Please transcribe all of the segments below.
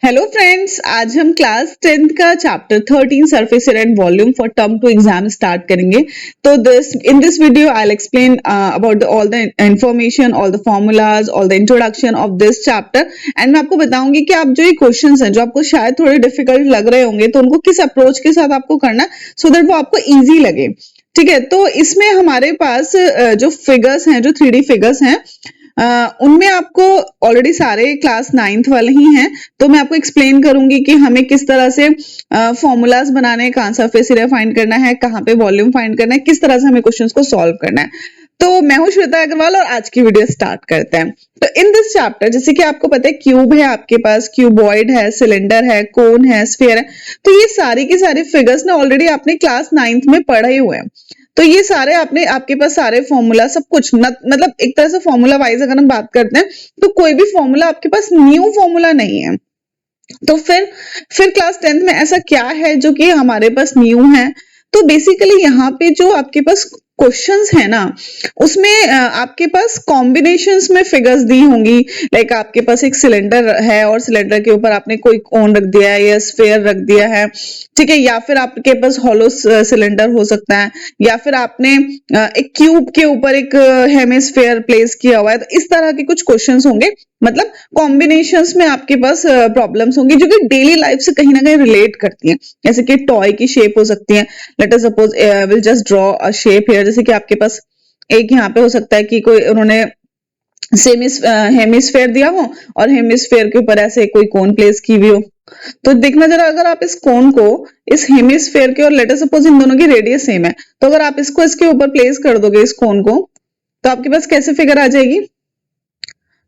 Hello friends, आज हम class 10th का chapter 13 surface area and volume for term two exam start करेंगे। तो in this video I will explain about all the information, all the formulas, all the introduction of this chapter and मैं आपको बताऊंगी कि आप जो ये क्वेश्चंस हैं जो आपको शायद थोड़े डिफिकल्ट लग रहे होंगे तो उनको किस अप्रोच के साथ आपको करना है सो दैट वो आपको ईजी लगे। ठीक है, तो इसमें हमारे पास जो फिगर्स हैं, जो 3D फिगर्स हैं, उनमें आपको ऑलरेडी सारे क्लास 9th वाले ही हैं, तो मैं आपको एक्सप्लेन करूंगी कि हमें किस तरह से फॉर्मूलाज बनाने हैं, कहां सरफेस एरिया फाइंड करना है, कहां पे वॉल्यूम फाइंड करना है, किस तरह से हमें क्वेश्चंस को सॉल्व करना है। तो मैं हूं श्वेता अग्रवाल और आज की वीडियो स्टार्ट करते हैं। तो इन दिस चैप्टर, जैसे कि आपको पता है, क्यूब है आपके पास, क्यूबॉइड है, सिलेंडर है, कोन है, स्फीयर है, तो ये सारी की सारी फिगर्स ना ऑलरेडी आपने क्लास 9th में पढ़े हुए हैं। तो ये सारे आपके पास सारे फॉर्मूला सब कुछ मतलब एक तरह से फॉर्मूला वाइज अगर हम बात करते हैं तो कोई भी फॉर्मूला आपके पास न्यू फॉर्मूला नहीं है। तो फिर क्लास 10th में ऐसा क्या है जो कि हमारे पास न्यू है? तो बेसिकली यहाँ पे जो आपके पास क्वेश्चंस है ना, उसमें आपके पास कॉम्बिनेशंस में फिगर्स दी होंगी। लाइक आपके पास एक सिलेंडर है और सिलेंडर के ऊपर आपने कोई कोन रख दिया है या स्फीयर रख दिया है, ठीक है, या फिर आपके पास हॉलो सिलेंडर हो सकता है, या फिर आपने एक क्यूब के ऊपर एक हेमिस्फीयर प्लेस किया हुआ है। तो इस तरह के कुछ क्वेश्चंस होंगे, मतलब कॉम्बिनेशंस में आपके पास प्रॉब्लम्स होंगी जो कि डेली लाइफ से कहीं ना कहीं रिलेट करती हैं। जैसे कि टॉय की शेप हो सकती है। Late us suppose will just draw a shape here. जैसे कि आपके पास एक यहाँ पे हो सकता है कि कोई उन्होंने हेमिस्फेयर दिया हो और हेमिस्फेयर के ऊपर ऐसे कोई कोन प्लेस की हुई हो। तो देखना जरा, अगर आप इस कोन को इस हेमिस्फेयर के और लेट अस सपोज इन दोनों की रेडियस सेम है, तो अगर आप इसको इसके ऊपर प्लेस कर दोगे इस कोन को, तो आपके पास कैसे फिगर आ जाएगी?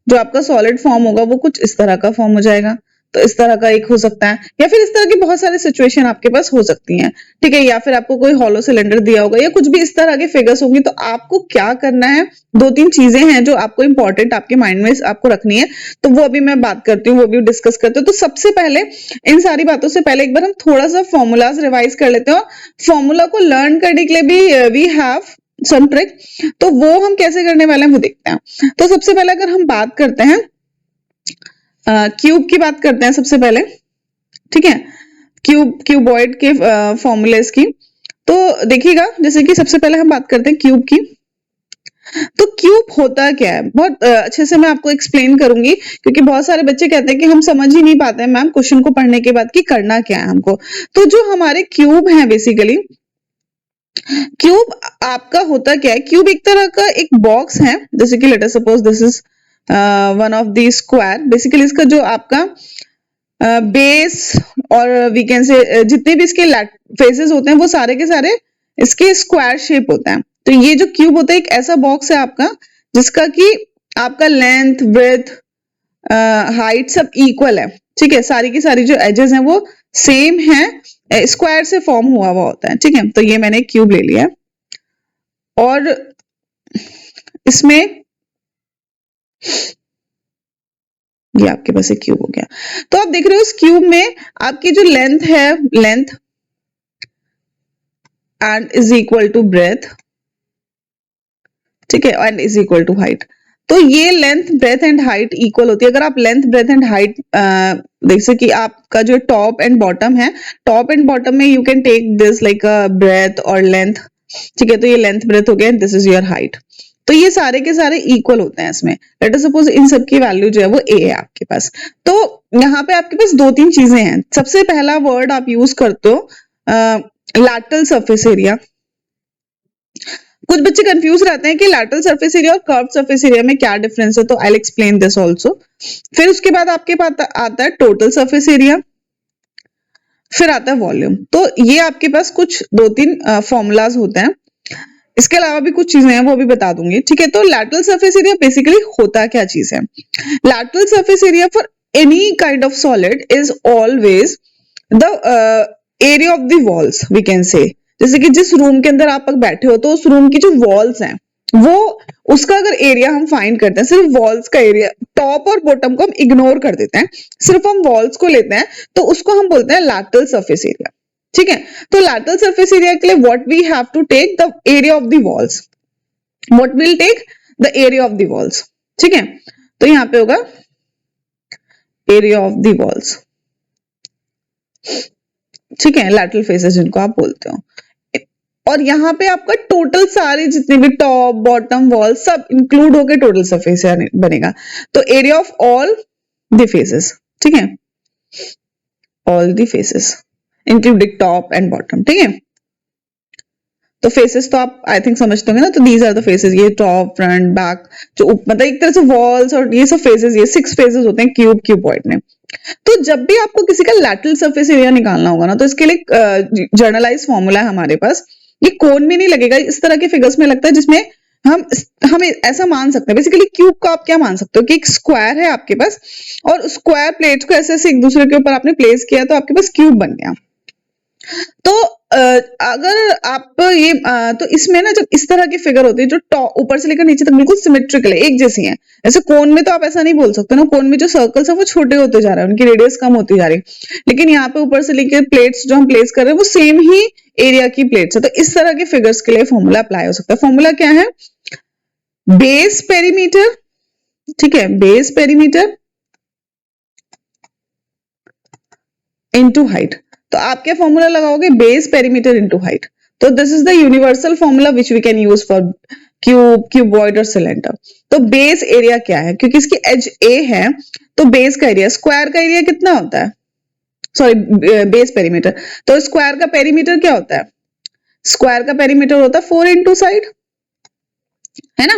जो आपका सॉलिड फॉर्म होगा वो कुछ इस तरह का फॉर्म हो जाएगा। तो इस तरह का एक हो सकता है, या फिर इस तरह की बहुत सारी सिचुएशन आपके पास हो सकती हैं। ठीक है, या फिर आपको कोई हॉलो सिलेंडर दिया होगा या कुछ भी इस तरह के फिगर्स होंगी। तो आपको क्या करना है, दो तीन चीजें हैं जो आपको इंपॉर्टेंट आपके माइंड में आपको रखनी है। तो वो अभी मैं बात करती हूँ, वो भी डिस्कस करते हैं। तो सबसे पहले इन सारी बातों से पहले एक बार हम थोड़ा सा फॉर्मूलाज रिवाइज कर लेते हैं। फॉर्मूला को लर्न करने के लिए भी वी हैव सम ट्रिक। तो वो हम कैसे करने वाले हैं वो देखते हैं। तो सबसे पहले अगर हम बात करते हैं क्यूब की बात करते हैं सबसे पहले, ठीक है, क्यूबॉइड के फॉर्मूलेस की। तो देखिएगा, जैसे कि सबसे पहले हम बात करते हैं क्यूब की। तो क्यूब होता क्या है, बहुत अच्छे से मैं आपको एक्सप्लेन करूंगी, क्योंकि बहुत सारे बच्चे कहते हैं कि हम समझ ही नहीं पाते हैं मैम क्वेश्चन को पढ़ने के बाद कि करना क्या है हमको। तो जो हमारे क्यूब है, बेसिकली क्यूब आपका होता क्या है? क्यूब एक तरह का एक बॉक्स है। जैसे कि late us suppose this is one of the square. Basically इसका जो आपका बेस और वी कैन से जितने भी इसके फेसेस होते हैं वो सारे के सारे इसके स्क्वायर शेप होता है। तो ये जो क्यूब होता है एक ऐसा बॉक्स है आपका जिसका कि आपका लेंथ, ब्रेथ, हाइट सब इक्वल है। ठीक है, सारी की सारी जो एजेस हैं वो सेम है, स्क्वायर से फॉर्म हुआ हुआ होता है। ठीक है, तो ये मैंने क्यूब ले लिया और इसमें ये आपके पास एक क्यूब हो गया। तो आप देख रहे हो इस क्यूब में आपकी जो लेंथ है, length and is equal to breadth, ठीक है, and is equal to height. तो ये length, breadth and height equal होती है। अगर आप लेंथ, ब्रेथ एंड हाइट देख सके, आपका जो टॉप एंड बॉटम है, टॉप एंड बॉटम में you can take this like breadth और लेंथ। ठीक है, तो ये लेंथ ब्रेथ हो गया, दिस इज योर हाइट। तो ये सारे के सारे इक्वल होते हैं इसमें। लेट अस सपोज इन सब की वैल्यू जो है वो ए है आपके पास। तो यहाँ पे आपके पास दो तीन चीजें हैं। सबसे पहला वर्ड आप यूज करते हो लैटरल सरफेस एरिया। कुछ बच्चे कंफ्यूज रहते हैं कि लैटरल सरफेस एरिया और कर्व सरफेस एरिया में क्या डिफरेंस है, तो आई विल एक्सप्लेन दिस आल्सो। फिर उसके बाद आपके पास आता है टोटल सरफेस एरिया, फिर आता है वॉल्यूम। तो ये आपके पास कुछ दो तीन फॉर्मूलाज होते हैं। इसके अलावा भी कुछ चीजें हैं, वो भी बता दूंगी। ठीक है, तो लैटरल सरफेस एरिया बेसिकली होता क्या चीज है? Lateral surface area for any kind of solid is always the area of the walls, we can say. जैसे कि जिस रूम के अंदर आप बैठे हो, तो उस रूम की जो वॉल्स हैं वो, उसका अगर एरिया हम फाइंड करते हैं, सिर्फ वॉल्स का एरिया, टॉप और बॉटम को हम इग्नोर कर देते हैं, सिर्फ हम वॉल्स को लेते हैं, तो उसको हम बोलते हैं लैटरल सरफेस एरिया। ठीक है, तो लैटरल सरफेस एरिया के लिए what we have to take the area of the walls, what will take the area of the walls. ठीक है, तो यहां पे होगा एरिया ऑफ द वॉल्स। ठीक है, लैटरल फेसेस जिनको आप बोलते हो। और यहाँ पे आपका टोटल सारे जितने भी टॉप बॉटम वॉल सब इंक्लूड होके टोटल सरफेस बनेगा। तो area of all the faces, ठीक है, all the faces including top and bottom, ठीक है। तो फेसेस तो आप आई थिंक समझते होंगे ना, तो दीज आर द फेसेस, ये टॉप फ्रंट बैक जो मतलब एक तरह से वॉल्स और ये सब फेसेस, ये 6 फेसेस होते हैं क्यूबॉइड में। तो जब भी आपको किसी का लैटरल सरफेस एरिया निकालना होगा ना, तो इसके लिए जर्नलाइज फॉर्मूला है हमारे पास। ये कोन में नहीं लगेगा, इस तरह के फिगर्स में लगता है जिसमें हम ऐसा मान सकते हैं बेसिकली क्यूब को आप क्या मान सकते हो कि एक स्क्वायर है आपके पास और स्क्वायर प्लेट को ऐसे ऐसे एक दूसरे के ऊपर आपने प्लेस किया तो आपके पास क्यूब बन गया। तो अगर आप ये तो इसमें ना जब इस तरह की फिगर होती है जो ऊपर से लेकर नीचे तक बिल्कुल सिमेट्रिकल है, एक जैसी है। ऐसे कोन में तो आप ऐसा नहीं बोल सकते ना, कोन में जो सर्कल्स है वो छोटे होते जा रहे हैं, उनकी रेडियस कम होती जा रही है। लेकिन यहाँ पे ऊपर से लेकर प्लेट्स जो हम प्लेस कर रहे हैं वो सेम ही एरिया की प्लेट्स है। तो इस तरह के फिगर्स के लिए फॉर्मूला अप्लाई हो सकता है। फॉर्मूला क्या है? बेस पेरीमीटर, ठीक है, बेस पेरीमीटर इनटू हाइट। तो आप क्या फॉर्मूला लगाओगे? Base perimeter into height. तो this is the universal formula which we can use for cube, cuboid और सिलेंडर। तो बेस एरिया क्या है? क्योंकि इसकी एज ए है तो बेस का एरिया, स्क्वायर का एरिया कितना होता है? Sorry, base perimeter. तो स्क्वायर का पेरीमीटर क्या होता है? स्क्वायर का पेरीमीटर होता है 4 इंटू साइड, है ना।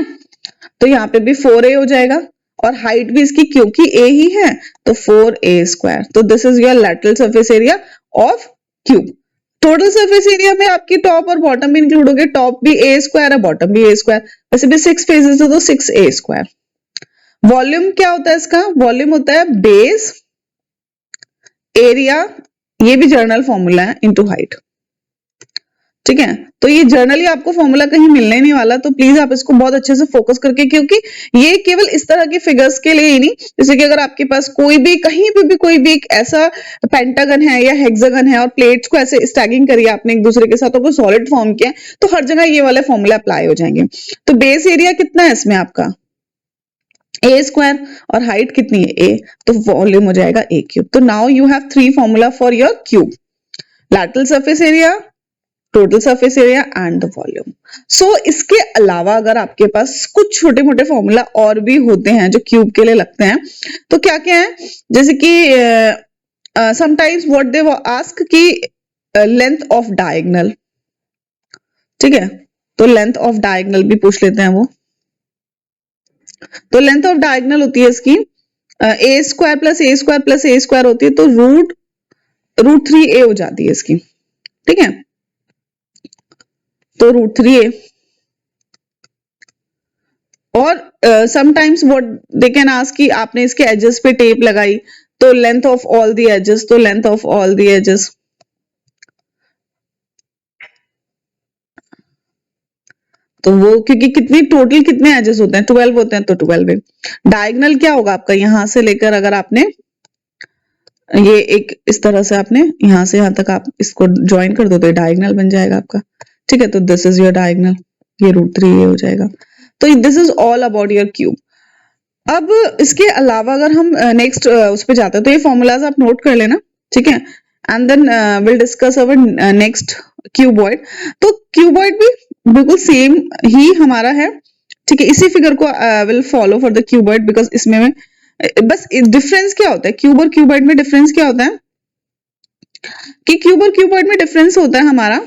तो यहाँ पे भी 4a हो जाएगा और हाइट भी इसकी क्योंकि a ही है तो 4a स्क्वायर। तो this is your lateral surface area of cube. Total surface area में आपकी टॉप और बॉटम भी इंक्लूड हो गए, टॉप भी a स्क्वायर है, बॉटम भी a स्क्वायर, वैसे भी 6 फेसेस है तो 6a स्क्वायर। वॉल्यूम क्या होता है इसका? वॉल्यूम होता है बेस एरिया, ये भी जर्नल फॉर्मूला है, इनटू हाइट, ठीक है। तो ये जर्नली आपको फॉर्मूला कहीं मिलने नहीं वाला, तो प्लीज आप इसको बहुत अच्छे से फोकस करके, क्योंकि ये केवल इस तरह के फिगर्स के लिए ही नहीं, जैसे कि अगर आपके पास कोई भी कहीं पे भी कोई भी एक ऐसा पेंटागन है या हेक्सागन है और प्लेट्स को ऐसे स्टैगिंग करिए आपने एक दूसरे के साथ और कोई सॉलिड फॉर्म किया तो हर जगह ये वाले फॉर्मूला अप्लाई हो जाएंगे। तो बेस एरिया कितना है इसमें आपका? ए स्क्वायर, और हाइट कितनी है? ए, तो वॉल्यूम हो जाएगा ए क्यूब। तो now you have 3 formula for your cube, lateral surface area, total surface area and the volume. So इसके अलावा अगर आपके पास कुछ छोटे मोटे फॉर्मूला और भी होते हैं जो क्यूब के लिए लगते हैं, तो क्या क्या है? जैसे कि समटाइम्स व्हाट दे आस्क कि लेंथ ऑफ डायगोनल, ठीक है, तो लेंथ ऑफ डायगोनल भी पूछ लेते हैं वो। तो लेंथ ऑफ डायगोनल होती है इसकी ए स्क्वायर प्लस ए स्क्वायर प्लस ए स्क्वायर होती है, तो रूट 3a हो जाती है इसकी, ठीक है। तो रूट 3a, और sometimes what they can ask कि आपने इसके एजेस पे टेप लगाई तो length of all the edges, तो length of all the edges, तो वो क्योंकि कितनी टोटल कितने एजेस होते हैं? 12 होते हैं, तो 12 डायगोनल क्या होगा आपका? यहां से लेकर अगर आपने ये एक इस तरह से आपने यहां से यहां तक आप इसको ज्वाइन कर दो तो डायगोनल बन जाएगा आपका, ठीक है। तो दिस इज योर डायगोनल, ये रूट 3a हो जाएगा। तो this is all about your cube. अब इसके अलावा अगर हम नेक्स्ट उस पे जाते हैं तो ये फॉर्मूलाज आप नोट कर लेना, ठीक है, and then will discuss our next cuboid. तो क्यूबॉइड भी बिल्कुल सेम ही हमारा है, ठीक है। इसी फिगर को will follow for the cuboid, because इसमें बस डिफरेंस क्या होता है क्यूब और क्यूबॉइड में? डिफरेंस क्या होता है कि क्यूब और क्यूबॉइड में डिफरेंस होता है हमारा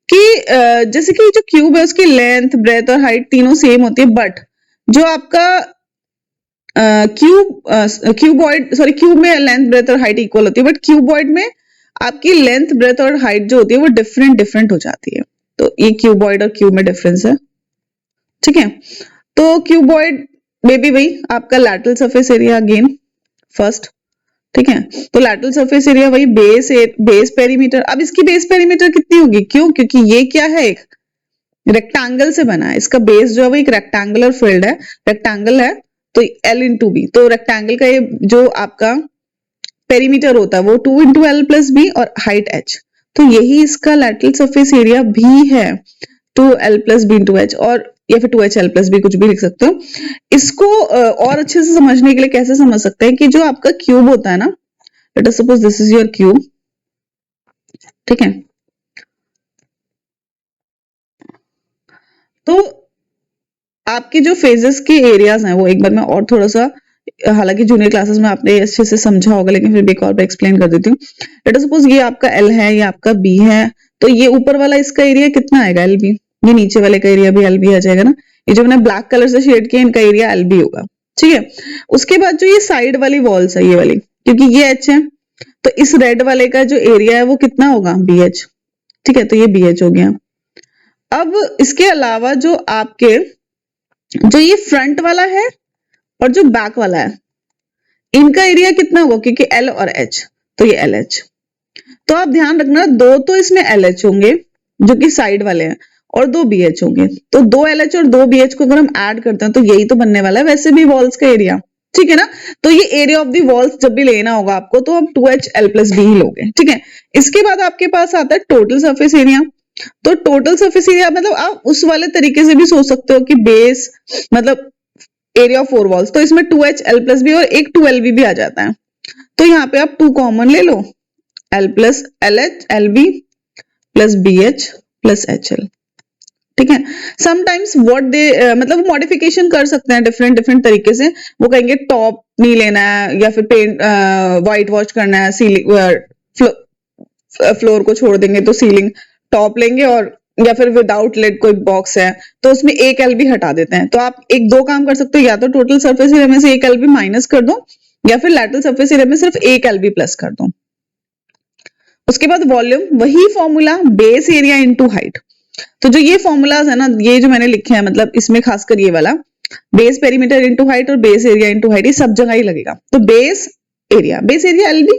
कि जैसे कि जो क्यूब है उसकी लेंथ, ब्रेथ और हाइट तीनों सेम होती है, बट जो आपका क्यूब में लेंथ, ब्रेथ और हाइट इक्वल होती है, बट क्यूबॉइड में आपकी लेंथ, ब्रेथ और हाइट जो होती है वो डिफरेंट हो जाती है। तो ये क्यूबॉइड और क्यूब में डिफरेंस है, ठीक है। तो क्यूबॉइड में भी वही आपका lateral surface area again first, ठीक है। तो लैटरल सरफेस एरिया वही बेस पेरीमीटर। अब इसकी बेस पेरीमीटर कितनी होगी? क्यों? क्योंकि ये क्या है, एक रेक्टेंगल से बना है, इसका बेस जो है वो एक रेक्टेंगुलर फील्ड है, रेक्टेंगल है, तो L इंटू बी। तो रेक्टेंगल का ये जो आपका पेरीमीटर होता है वो 2 इंटू एल प्लस बी और हाइट h, तो यही इसका लैटरल सरफेस एरिया भी है, 2l plus B into H, और या फिर 2hl प्लस बी, कुछ भी लिख सकते हो। इसको और अच्छे से समझने के लिए कैसे समझ सकते हैं कि जो आपका क्यूब होता है ना, late us suppose this is your cube, ठीक है। तो आपके जो फेजेस के एरियाज हैं वो एक बार मैं और थोड़ा सा, हालांकि जूनियर क्लासेस में आपने अच्छे से समझा होगा लेकिन फिर भी एक और बार एक्सप्लेन कर देती हूँ। लेट अस सपोज ये आपका एल है, ये आपका बी है, तो ये ऊपर वाला इसका एरिया कितना आएगा, एल बी। ये नीचे वाले का एरिया भी एल बी आ जाएगा ना। ये जो मैंने ब्लैक कलर से शेड किया इनका एरिया एल बी होगा, ठीक है। उसके बाद जो ये साइड वाली वॉल्स है, ये वाली, क्योंकि ये एच है तो इस रेड वाले का जो एरिया है वो कितना होगा, बी एच, ठीक है। तो ये बी एच हो गया। अब इसके अलावा जो आपके जो ये फ्रंट वाला है और जो बैक वाला है, इनका एरिया कितना होगा, क्योंकि एल और एच, तो ये एल एच। तो आप ध्यान रखना, दो तो इसमें एल एच होंगे जो कि साइड वाले हैं, और दो बी एच होंगे। तो दो एल एच और दो बी एच को अगर हम ऐड करते हैं तो यही तो बनने वाला है वैसे भी वॉल्स का एरिया, ठीक है ना। तो ये एरिया ऑफ दी वॉल्स जब भी लेना होगा आपको तो आप 2HL+B ही लोगे, ठीक है। इसके बाद आपके पास आता है टोटल सरफेस एरिया। तो टोटल सरफेस एरिया मतलब आप उस वाले तरीके से भी सोच सकते हो कि बेस मतलब एरिया ऑफ 4 वॉल्स, तो इसमें 2HL+B और एक 2LB भी आ जाता है। तो यहाँ पे आप 2 कॉमन ले लो, L+LH LB plus BH plus HL, ठीक है। समटाइम्स व्हाट दे मतलब मॉडिफिकेशन कर सकते हैं डिफरेंट डिफरेंट तरीके से। वो कहेंगे टॉप नहीं लेना है या फिर पेंट व्हाइट वॉश करना है, सीलिंग फ्लोर को छोड़ देंगे तो सीलिंग टॉप लेंगे, और या फिर विदाउट लेड कोई बॉक्स है तो उसमें एक एल भी हटा देते हैं। तो आप एक दो काम कर सकते हो, या तो टोटल सरफेस एरिया में से एक एल भी माइनस कर दो, या फिर लैटरल सरफेस एरिया में सिर्फ एक एल भी प्लस कर दो। उसके बाद वॉल्यूम, वही formula, base area into height. तो जो ये फॉर्मूलाज है ना, ये जो मैंने लिखे हैं, मतलब इसमें खासकर ये वाला बेस पेरीमीटर इनटू हाइट और बेस एरिया इनटू हाइट, ये सब जगह ही लगेगा। तो बेस एरिया एल बी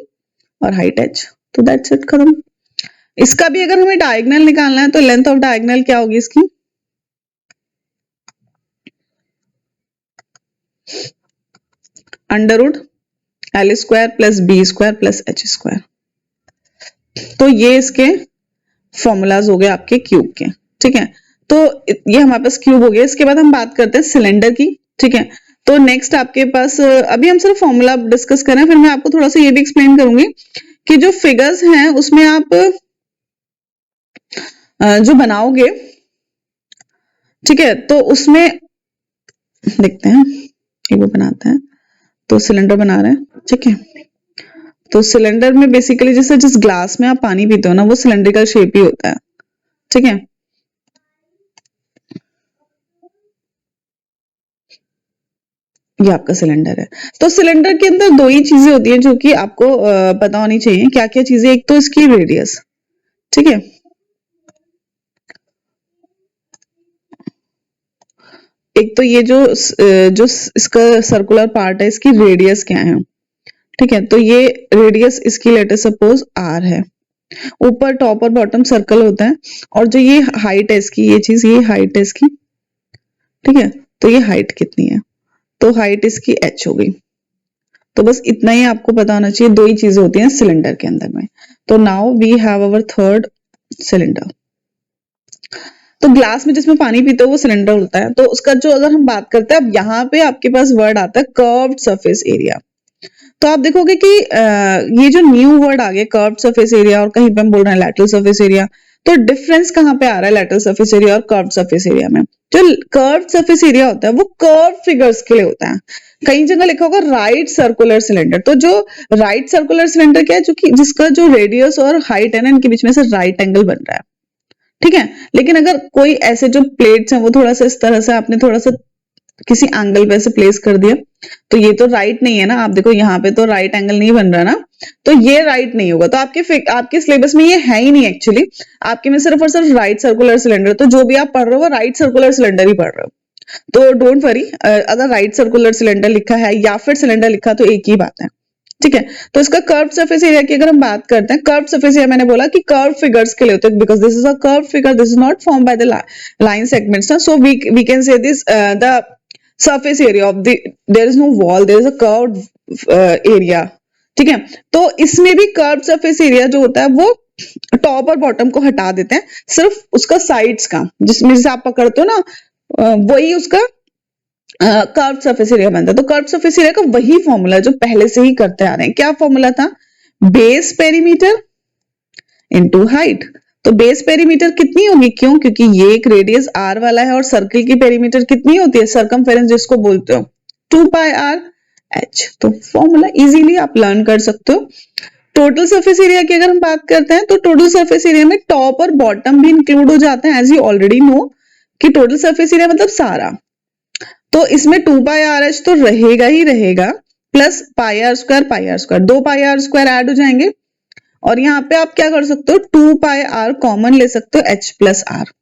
और हाइट एच, तो दैट्स इट, खत्म। इसका भी अगर हमें डायगोनल निकालना है तो लेंथ ऑफ डायगोनल क्या होगी इसकी, under root l square plus b square plus h square. तो ये इसके फॉर्मूलाज हो गए आपके क्यूब के, ठीक है। तो ये हमारे पास क्यूब हो गया। इसके बाद हम बात करते हैं सिलेंडर की, ठीक है। तो नेक्स्ट आपके पास अभी हम सिर्फ फॉर्मूला डिस्कस करें, फिर मैं आपको थोड़ा सा ये भी एक्सप्लेन करूंगी कि जो फिगर्स हैं उसमें आप जो बनाओगे, ठीक है, तो उसमें देखते हैं ये वो बनाते हैं। तो सिलेंडर बना रहे हैं, ठीक है। तो सिलेंडर में बेसिकली जैसे जिस ग्लास में आप पानी पीते हो ना, वो सिलेंड्रिकल शेप ही होता है, ठीक है। ये आपका सिलेंडर है। तो सिलेंडर के अंदर दो ही चीजें होती हैं जो कि आपको पता होनी चाहिए। क्या क्या चीजें, एक तो इसकी रेडियस, ठीक है। एक तो ये जो इसका सर्कुलर पार्ट है, इसकी रेडियस क्या है, ठीक है। तो ये रेडियस इसकी लेट अस सपोज आर है। ऊपर टॉप और बॉटम सर्कल होता है, और जो ये हाइट है इसकी, ये चीज, ये हाइट है इसकी, ठीक है। तो ये हाइट कितनी है, तो हाइट इसकी h हो गई। तो बस इतना ही आपको पता होना चाहिए, दो ही चीजें होती हैं सिलेंडर के अंदर में। तो now we have our third cylinder. तो ग्लास में जिसमें पानी पीते हो वो सिलेंडर होता है। तो उसका जो अगर हम बात करते हैं, अब यहाँ पे आपके पास वर्ड आता है कर्व्ड सरफेस एरिया। तो आप देखोगे कि ये जो न्यू वर्ड आ गया कर्व्ड सरफेस एरिया, और कहीं पे हम बोल रहे हैं लैटरल सरफेस एरिया। तो डिफरेंस कहाँ पे आ रहा है लैटरल सरफेस एरिया और कर्व्ड सरफेस एरिया में? जो कर्व्ड सरफेस एरिया होता है वो कर्व फिगर्स के लिए होता है। कई जगह लिखा होगा राइट सर्कुलर सिलेंडर। तो जो राइट सर्कुलर सिलेंडर क्या है, जो कि जिसका जो रेडियस और हाइट है ना, इनके बीच में से राइट एंगल बन रहा है, ठीक है। लेकिन अगर कोई ऐसे जो प्लेट्स हैं वो थोड़ा सा इस तरह से आपने थोड़ा सा किसी एंगल पे से प्लेस कर दिया, तो ये तो राइट नहीं है ना। आप देखो यहाँ पे तो राइट एंगल नहीं बन रहा ना, तो ये राइट नहीं होगा। तो आपके सिलेबस में ये है ही नहीं एक्चुअली। आपके में सिर्फ और सिर्फ राइट सर्कुलर सिलेंडर, तो जो भी आप पढ़ रहे हो वो राइट सर्कुलर सिलेंडर ही पढ़ रहे हो। तो डोंट वरी, अगर राइट सर्कुलर सिलेंडर लिखा है या फिर सिलेंडर लिखा तो एक ही बात है, ठीक है। तो इसका कर्व सरफेस एरिया की अगर हम बात करते हैं, कर्व सरफेस एरिया मैंने बोला कि कर्व फिगर्स के लिए होते हैं, because this is a curve figure, this is not form by the line segments ना। So we can say this the surface area of the, there is no wall, there is a curve area, ठीक है। तो इसमें भी curve surface area जो होता है वो टॉप और बॉटम को हटा देते हैं, सिर्फ उसका साइड्स का, जिसमें से आप पकड़ते हो ना, वही उसका कर्व सरफेस एरिया बनता है। तो कर्व सरफेस एरिया का वही फॉर्मूला जो पहले से ही करते आ रहे हैं। क्या फॉर्मूला था? Base perimeter into height. तो बेस पेरीमीटर कितनी होगी, क्यों, क्योंकि ये एक रेडियस r वाला है और सर्कल की पेरीमीटर कितनी होती है, सरकमफेरेंस जिसको बोलते हो, 2 पाई r h। तो फॉर्मूला इजीली आप लर्न कर सकते हो। टोटल सरफेस एरिया की अगर हम बात करते हैं तो टोटल सरफेस एरिया में टॉप और बॉटम भी इंक्लूड हो जाते हैं, एज यू ऑलरेडी नो कि टोटल सरफेस एरिया मतलब सारा। तो इसमें 2 पाई आर एच तो रहेगा ही रहेगा, plus pi r square, 2 pi r square add हो जाएंगे और यहाँ पे आप क्या कर सकते हो, 2 पाई आर कॉमन ले सकते हो, h प्लस आर।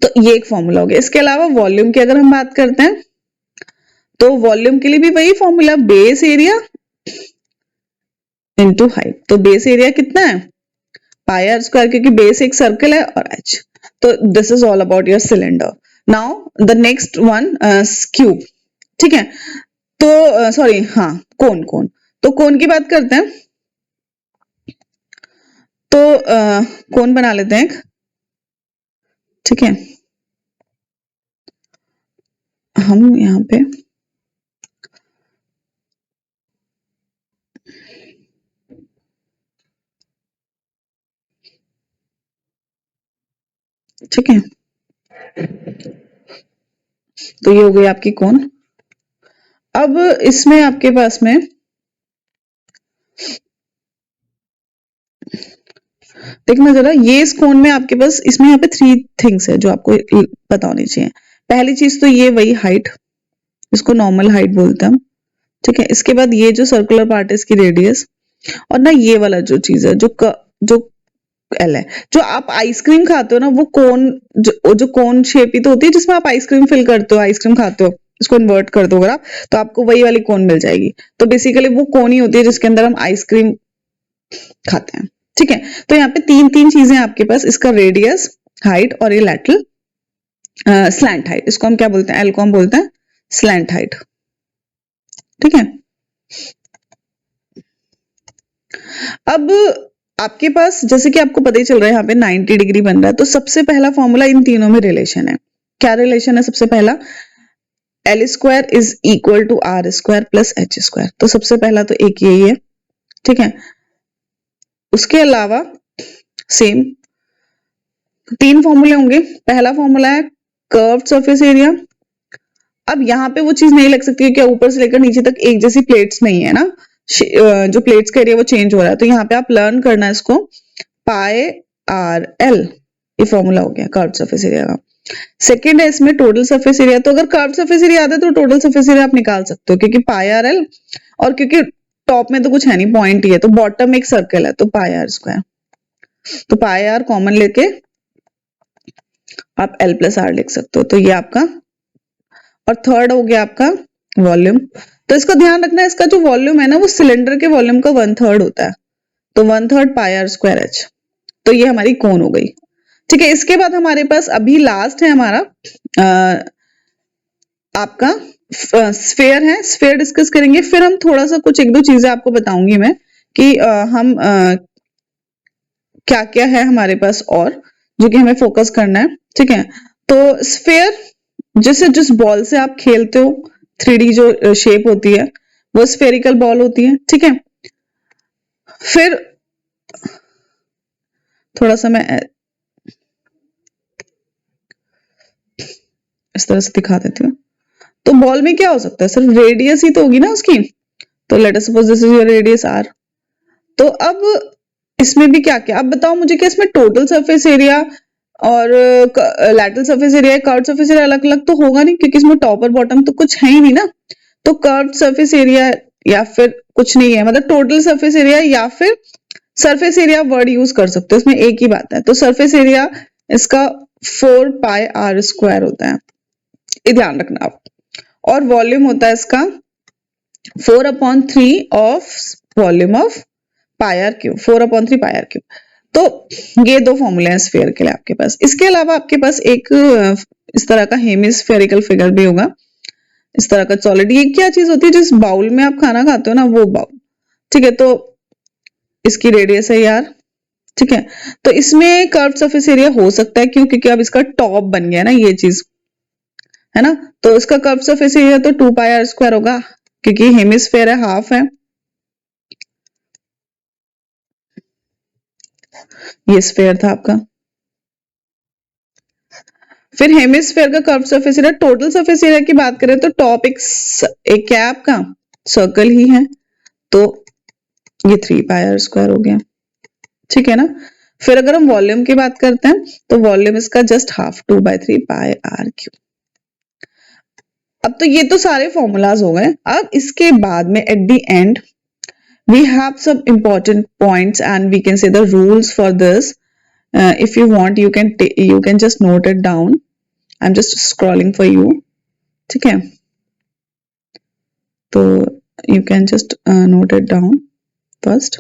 तो ये एक फॉर्मूला हो गया। इसके अलावा वॉल्यूम की अगर हम बात करते हैं तो वॉल्यूम के लिए भी वही formula, base area into height. तो बेस एरिया कितना है, पाई आर स्क्वायर, क्योंकि बेस एक सर्कल है, और h। तो this is all about your cylinder. Now the next one cube, ठीक है। तो सॉरी हाँ, कोन। तो कोन की बात करते हैं। तो कोन बना लेते हैं, ठीक है। हम यहाँ पे ठीक है, तो ये हो गई आपकी कोन। अब इसमें आपके पास में देखना जरा, ये इस कोन में आपके पास इसमें यहाँ पे 3 थिंग्स है जो आपको पता होनी चाहिए। पहली चीज तो ये वही हाइट, इसको नॉर्मल हाइट बोलते हैं हम, ठीक है। इसके बाद ये जो सर्कुलर पार्ट है इसकी रेडियस, और ना ये वाला जो चीज है जो एल है। जो आप आइसक्रीम खाते हो ना, वो कोन, जो कोन शेप ही तो होती है जिसमें आप आइसक्रीम फिल करते हो, आइसक्रीम खाते हो, इसको इन्वर्ट कर दो अगर आप, तो आपको वही वाली कोन मिल जाएगी। तो बेसिकली वो कोन ही होती है जिसके अंदर हम आइसक्रीम खाते हैं, ठीक है। तो यहाँ पे तीन चीजें आपके पास, इसका रेडियस, हाइट और ये लैटरल स्लैंट हाइट। इसको हम क्या बोलते हैं, एल को हम बोलते हैं स्लैंट हाइट, ठीक है। अब आपके पास जैसे कि आपको पता ही चल रहा है यहाँ पे 90 डिग्री बन रहा है, तो सबसे पहला फॉर्मूला इन तीनों में रिलेशन है। क्या रिलेशन है, सबसे पहला l square is equal to r square plus h square. तो सबसे पहला तो एक यही है, ठीक है। उसके अलावा सेम 3 फॉर्मूले होंगे। पहला फॉर्मूला है कर्व्ड सरफेस एरिया। अब यहाँ पे वो चीज नहीं लग सकती है क्या, ऊपर से लेकर नीचे तक एक जैसी प्लेट्स नहीं है ना, जो प्लेट्स का एरिया वो चेंज हो रहा है। तो यहाँ पे आप लर्न करना है इसको, पाई आर एल, ये फॉर्मूला हो गया कर्व्ड सरफेस एरिया का। सेकंड है इसमें टोटल सरफेस एरिया। तो अगर कर्व्ड सरफेस एरिया आता है तो टोटल सरफेस एरिया आप निकाल सकते हो, क्योंकि पाई आर एल, और क्योंकि टॉप में तो कुछ है नहीं, पॉइंट ही है, तो बॉटम में एक सर्कल है, तो पाई आर स्क्वायर। तो पाई आर कॉमन लेके आप एल प्लस आर लिख सकते हो। तो ये आपका, और थर्ड हो गया आपका वॉल्यूम। तो इसका ध्यान रखना है, इसका जो वॉल्यूम है ना वो सिलेंडर के वॉल्यूम का 1/3 होता है, तो 1/3 पाई आर स्क्वायर एच। तो ये हमारी कोन हो गई, ठीक है। इसके बाद हमारे पास अभी लास्ट है हमारा आपका स्फेयर है। स्फेयर डिस्कस करेंगे, फिर हम थोड़ा सा कुछ 1-2 चीजें आपको बताऊंगी मैं कि हम क्या क्या है हमारे पास और जो कि हमें फोकस करना है, ठीक है। तो स्फेयर, जैसे जिस बॉल से आप खेलते हो, 3D जो शेप होती है वो स्फेरिकल बॉल होती है, ठीक है। फिर थोड़ा सा मैं इस तरह से दिखा देती हूँ। तो बॉल में क्या हो सकता है, सिर्फ रेडियस ही तो होगी ना उसकी। तो let us suppose this is your radius r. तो अब इसमें भी क्या क्या, अब बताओ मुझे, क्या इसमें टोटल सरफेस एरिया और lateral surface area, curved surface area अलग अलग तो होगा नहीं, क्योंकि इसमें टॉप और बॉटम तो कुछ है ही नहीं ना। तो कर्व्ड सरफेस एरिया या फिर कुछ नहीं है, मतलब टोटल सरफेस एरिया या फिर सरफेस एरिया वर्ड यूज कर सकते हो, इसमें एक ही बात है। तो सरफेस एरिया इसका 4 पाई आर स्क्वायर होता है, ये ध्यान रखना आप। और वॉल्यूम होता है इसका 4/3 of volume of pi r cube, 4/3 pi r cube. तो ये 2 फॉर्मूले हैं स्फीयर के लिए आपके पास। इसके अलावा आपके पास एक इस तरह का हेमिस्फेरिकल फिगर भी होगा, इस तरह का सॉलिड। ये क्या चीज होती है, जिस बाउल में आप खाना खाते हो ना, वो बाउल, ठीक है। तो इसकी रेडियस है यार, ठीक है। तो इसमें कर्व्ड सरफेस एरिया हो सकता है, क्यों, क्योंकि अब इसका टॉप बन गया ना ये चीज, है ना। तो इसका कर्व्ड सरफेस एरिया तो 2 पाई आर स्क्वायर होगा, क्योंकि हेमिस्फेयर है, हाफ है। ये स्फेयर था आपका। फिर हेमिस्फेयर का curve surface area, total surface area की बात करें तो टॉप एक क्या है आपका, सर्कल ही है, तो ये 3 पाई आर स्क्वायर हो गया, ठीक है ना। फिर अगर हम वॉल्यूम की बात करते हैं तो वॉल्यूम इसका just half 2/3 pi r cube. अब तो ये तो सारे फॉर्मूलाज हो गए। अब इसके बाद में at the end we have some important points and we can say the rules for this. If you want you can just note it down. I'm just scrolling for you, ठीक है, तो you can just note it down first.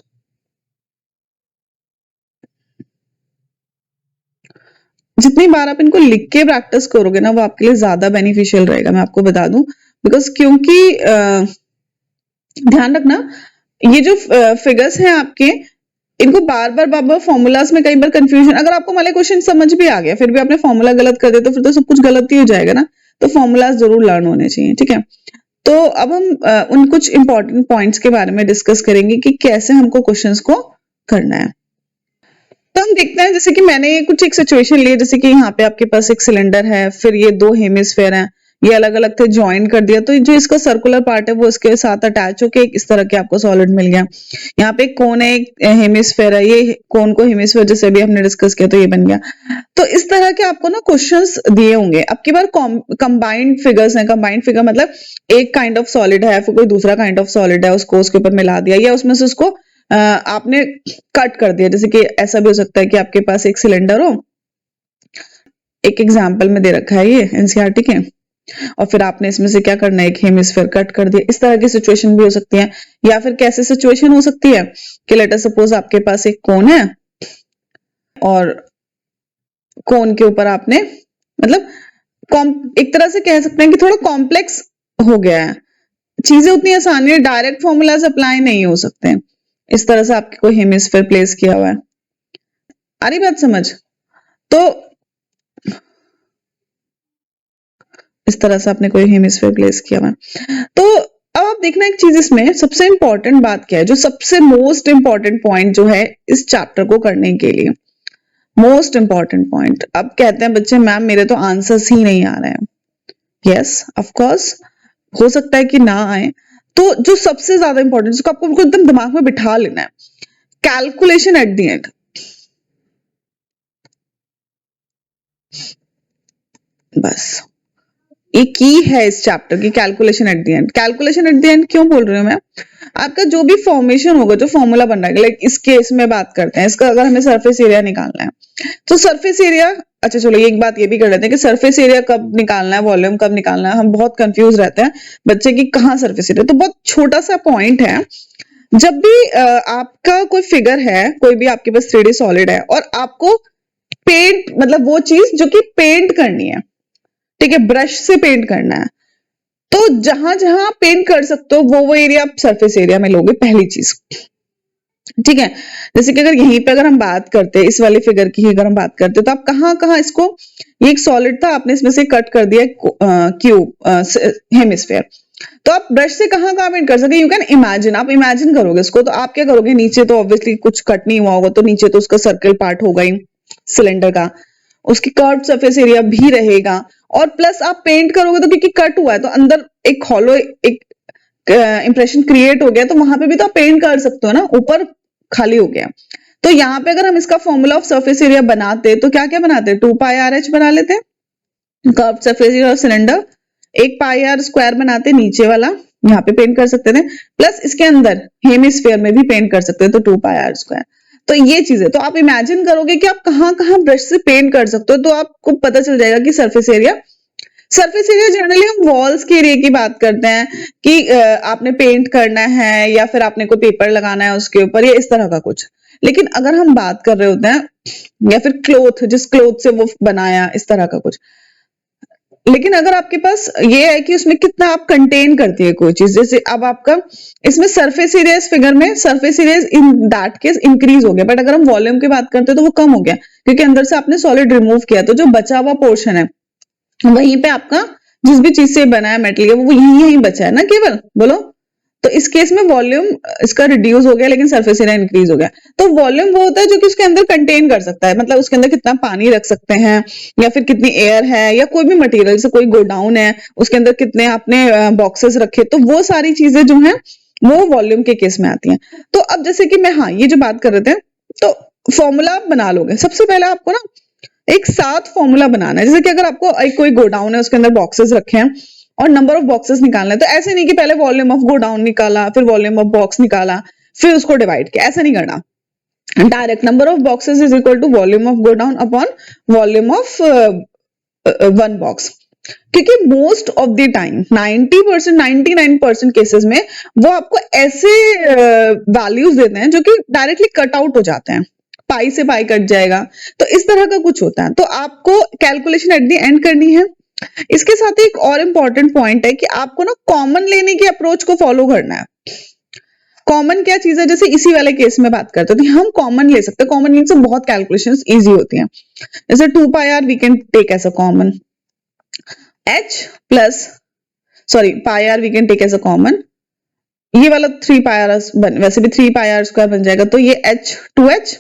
जितनी बार आप इनको लिख के practice करोगे ना वो आपके लिए ज्यादा बेनिफिशियल रहेगा, मैं आपको बता दूं, बिकॉज क्योंकि ध्यान रखना ये जो फिगर्स हैं आपके, इनको बार बार फॉर्मूलाज में कई बार कंफ्यूजन, अगर आपको मान क्वेश्चन समझ भी आ गया फिर भी आपने फॉर्मूला गलत कर दिया तो फिर तो सब कुछ गलत ही हो जाएगा ना, तो फॉर्मूलाज जरूर लर्न होने चाहिए, ठीक है। तो अब हम उन कुछ इंपॉर्टेंट पॉइंट्स के बारे में डिस्कस करेंगे कि कैसे हमको क्वेश्चंस को करना है। तो हम देखते हैं, जैसे कि मैंने कुछ एक सिचुएशन ली, जैसे कि यहाँ पे आपके पास एक सिलेंडर है, फिर ये 2 हेमिस्फेयर हैं, ये अलग अलग थे, ज्वाइन कर दिया, तो जो इसका सर्कुलर पार्ट है वो इसके साथ अटैच होके एक इस तरह के आपको सॉलिड मिल गया। यहाँ पे एक कोन है, एक हेमिस्फेयर है, ये कोन को हेमिस्फेयर जैसे भी हमने डिस्कस किया तो ये बन गया। तो इस तरह के आपको ना क्वेश्चंस दिए होंगे। अब की बार कंबाइंड फिगर्स हैं, कंबाइंड फिगर मतलब एक काइंड ऑफ सॉलिड है, फिर कोई दूसरा काइंड ऑफ सॉलिड है, उसको उसके ऊपर मिला दिया या उसमें से उसको आपने कट कर दिया। जैसे कि ऐसा भी हो सकता है कि आपके पास एक सिलेंडर हो, एक एग्जाम्पल में दे रखा है ये एनसीईआरटी के, और फिर आपने इसमें से क्या करना है, एक हेमिस्फेयर कट कर दिया। इस तरह की सिचुएशन भी हो सकती है। या फिर कैसे सिचुएशन हो सकती है कि लेट अस सपोज आपके पास एक कोन है और कोन के ऊपर आपने मतलब एक तरह से कह सकते हैं कि थोड़ा कॉम्प्लेक्स हो गया है, चीजें उतनी आसानी है, डायरेक्ट फॉर्मूलाज अप्लाई नहीं हो सकते हैं। इस तरह से आपके कोई हेमिस्फेयर प्लेस किया हुआ है, आ रही बात समझ। तो इस तरह से आपने कोई हेमिस्फेयर प्लेस किया हुआ है। तो अब आप देखना एक चीज, इसमें सबसे इंपॉर्टेंट बात क्या है, जो सबसे मोस्ट इंपॉर्टेंट पॉइंट जो है इस चैप्टर को करने के लिए, मोस्ट इंपॉर्टेंट पॉइंट। अब कहते हैं बच्चे मैम मेरे तो आंसर्स ही नहीं आ रहे हैं। यस ऑफ कोर्स, हो सकता है कि ना आए, तो जो सबसे ज्यादा इंपॉर्टेंट जिसको आपको एकदम दिमाग में बिठा लेना है, कैलकुलेशन एट द एंड। बस एक की है इस चैप्टर की, calculation at the end. Calculation at the end क्यों बोल रही हूँ मैं, आपका जो भी फॉर्मेशन होगा, जो फॉर्मूला बन रहा है, लाइक इस केस में बात करते हैं, इसका अगर हमें सरफेस एरिया निकालना है तो सरफेस एरिया, अच्छा चलो एक बात ये भी कर लेते हैं कि सरफेस एरिया कब निकालना है, वॉल्यूम कब निकालना है, हम बहुत कंफ्यूज रहते हैं बच्चे की कहाँ सरफेस एरिया। तो बहुत छोटा सा पॉइंट है, जब भी आपका कोई फिगर है, कोई भी आपके पास 3D सॉलिड है और आपको पेंट मतलब वो चीज जो कि पेंट करनी है, ठीक है, ब्रश से पेंट करना है, तो जहां जहां पेंट कर सकते हो वो एरिया आप सरफेस एरिया में लोगे, पहली चीज, ठीक है। जैसे कि अगर यहीं पे अगर हम बात करते हैं, इस वाले फिगर की अगर हम बात करते हैं, तो आप कहाँ कहाँ इसको, ये एक सॉलिड था, आपने इसमें से कट कर दिया क्यूब हेमिस्फेयर, तो आप ब्रश से कहाँ कहाँ पेंट कर सके, यू कैन इमेजिन, आप इमेजिन करोगे इसको, तो आप क्या करोगे, नीचे तो ऑब्वियसली कुछ कट नहीं हुआ होगा, तो नीचे तो उसका सर्कल पार्ट होगा ही सिलेंडर का, उसकी कर्व सरफेस एरिया भी रहेगा, और प्लस आप पेंट करोगे तो क्योंकि कट हुआ है तो अंदर एक हॉलो एक इंप्रेशन क्रिएट हो गया, तो वहां पे भी तो आप पेंट कर सकते हो ना, ऊपर खाली हो गया। तो यहाँ पे अगर हम इसका फॉर्मूला ऑफ सरफेस एरिया बनाते तो क्या क्या बनाते, 2 पाई आर एच बना लेते, curve surface area of cylinder, 1 pi r square बनाते नीचे वाला, यहाँ पे पेंट कर सकते थे, प्लस इसके अंदर हेमिस्फेयर में भी पेंट कर सकते थे, तो 2 पाई आर स्क्वायर। तो ये चीजें तो आप इमेजिन करोगे कि आप कहाँ कहाँ ब्रश से पेंट कर सकते हो, तो आपको पता चल जाएगा कि सरफेस एरिया जनरली हम वॉल्स के एरिया की बात करते हैं कि आपने पेंट करना है या फिर आपने कोई पेपर लगाना है उसके ऊपर, या इस तरह का कुछ। लेकिन अगर हम बात कर रहे होते हैं या फिर क्लोथ, जिस क्लोथ से वो बनाया, इस तरह का कुछ। लेकिन अगर आपके पास ये है कि उसमें कितना आप कंटेन करती है कोई चीज, जैसे अब आपका इसमें सरफेस एरिया, इस फिगर में surface area in that case increase हो गया, बट अगर हम वॉल्यूम की बात करते हैं तो वो कम हो गया, क्योंकि अंदर से आपने सॉलिड रिमूव किया, तो जो बचा हुआ पोर्शन है वहीं पे आपका जिस भी चीज से बना है मेटेरियल वो यहीं बचा है ना केवल, बोलो। तो इस केस में वॉल्यूम इसका रिड्यूस हो गया लेकिन सरफेस एरिया इंक्रीज हो गया। तो वॉल्यूम वो होता है जो कि उसके अंदर कंटेन कर सकता है, मतलब उसके अंदर कितना पानी रख सकते हैं या फिर कितनी एयर है या कोई भी मटेरियल, जैसे कोई गोडाउन है उसके अंदर कितने आपने बॉक्सेस रखे, तो वो सारी चीजें जो है वो वॉल्यूम के केस में आती हैं। तो अब जैसे कि मैं हाँ ये जो बात कर रहे थे, तो फॉर्मूला आप बना लोगे। सबसे पहले आपको ना एक 7 फॉर्मूला बनाना है। जैसे कि अगर आपको एक कोई गोडाउन है उसके अंदर बॉक्सेस रखे हैं और नंबर ऑफ बॉक्सेस निकालना है, तो ऐसे नहीं कि पहले वॉल्यूम ऑफ गोडाउन निकाला फिर वॉल्यूम ऑफ बॉक्स निकाला फिर उसको डिवाइड किया, ऐसा नहीं करना। Direct number of boxes is equal to volume of godown upon volume of one box. क्योंकि most of the time 90% 99% cases में वो आपको ऐसे वैल्यूज देते हैं जो कि डायरेक्टली कट आउट हो जाते हैं, पाई से पाई कट जाएगा, तो इस तरह का कुछ होता है। तो आपको कैलकुलेशन एट द एंड करनी है। इसके साथ ही एक और इंपॉर्टेंट पॉइंट है कि आपको ना कॉमन लेने की अप्रोच को फॉलो करना है। कॉमन क्या चीज है, जैसे इसी वाले केस में बात करते हैं तो हम कॉमन ले सकते हैं। कॉमन मीन से बहुत कैलकुलेशंस इजी होती हैं। जैसे 2πr we can take as a common, h plus sorry πr we can take as a common, ये वाला 3πr वैसे भी 3πr स्क्वायर बन जाएगा, तो ये h 2h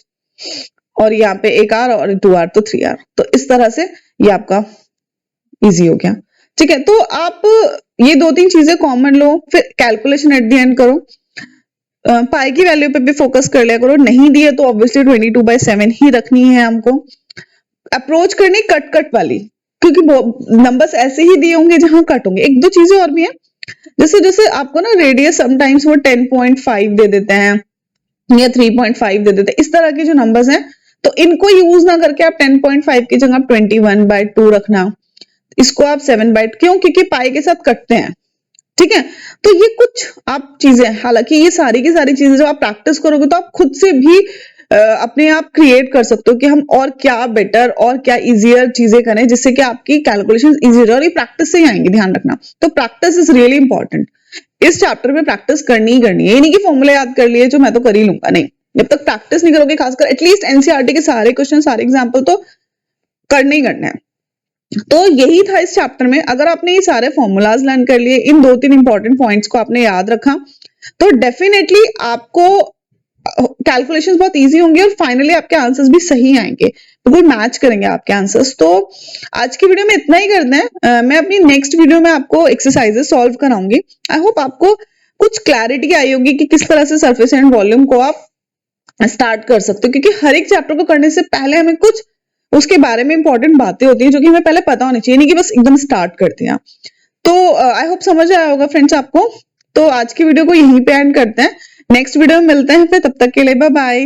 और यहाँ पे एक r और 2r तो 3r। तो इस तरह से ये आपका इजी हो गया। ठीक है, तो आप ये 2-3 चीजें कॉमन लो, फिर कैलकुलेशन एट द एंड करो। पाई की वैल्यू पे भी फोकस कर लिया करो, नहीं दिए तो ऑब्वियसली 22/7 ही रखनी है हमको। अप्रोच करनी कट कट वाली, क्योंकि नंबर्स ऐसे ही दिए होंगे जहां कट होंगे। 1-2 चीजें और भी हैं, जैसे जैसे आपको ना रेडियस समटाइम्स वो 10.5 दे देते हैं या 3.5 दे देते हैं, इस तरह के जो नंबर्स हैं तो इनको यूज ना करके आप 10.5 की जगह 21/2 रखना, इसको आप 7/, क्यों, क्योंकि पाई के साथ कटते हैं। ठीक है, तो ये कुछ आप चीजें, हालांकि ये सारी की सारी चीजें जब आप प्रैक्टिस करोगे तो आप खुद से भी अपने आप क्रिएट कर सकते हो कि हम और क्या बेटर और क्या इजियर चीजें करें जिससे कि आपकी कैलकुलेशन इजी रहे, और ये प्रैक्टिस से ही आएंगे, ध्यान रखना। तो प्रैक्टिस इज रियली इंपॉर्टेंट। इस चैप्टर में प्रैक्टिस करनी ही करनी है, ये नहीं कि फॉर्मूला याद कर लिए जो मैं तो कर ही लूंगा, नहीं। जब तक प्रैक्टिस नहीं करोगे, खासकर एटलीस्ट एनसीईआरटी के सारे क्वेश्चन सारे एग्जाम्पल तो करने ही करना है। तो यही था इस चैप्टर में। अगर आपने ये सारे फॉर्मूलाज लर्न कर लिए, इन 2-3 इंपॉर्टेंट पॉइंट्स को आपने याद रखा, तो डेफिनेटली आपको कैलकुलेशंस बहुत इजी होंगे और फाइनली आपके आंसर्स भी सही आएंगे, बिल्कुल मैच करेंगे आपके आंसर्स। तो आज की वीडियो में इतना ही करना है। मैं अपनी नेक्स्ट वीडियो में आपको एक्सरसाइजेस सॉल्व कराऊंगी। आई होप आपको कुछ क्लैरिटी आई होगी कि किस तरह से सरफेस एंड वॉल्यूम को आप स्टार्ट कर सकते हो, क्योंकि हर एक चैप्टर को करने से पहले हमें कुछ उसके बारे में इंपॉर्टेंट बातें होती हैं जो कि हमें पहले पता होनी चाहिए, नहीं कि बस एकदम स्टार्ट करते हैं। तो आई होप समझ आया होगा फ्रेंड्स आपको। तो आज की वीडियो को यहीं पे एंड करते हैं, नेक्स्ट वीडियो में मिलते हैं फिर, तब तक के लिए बाय बाय।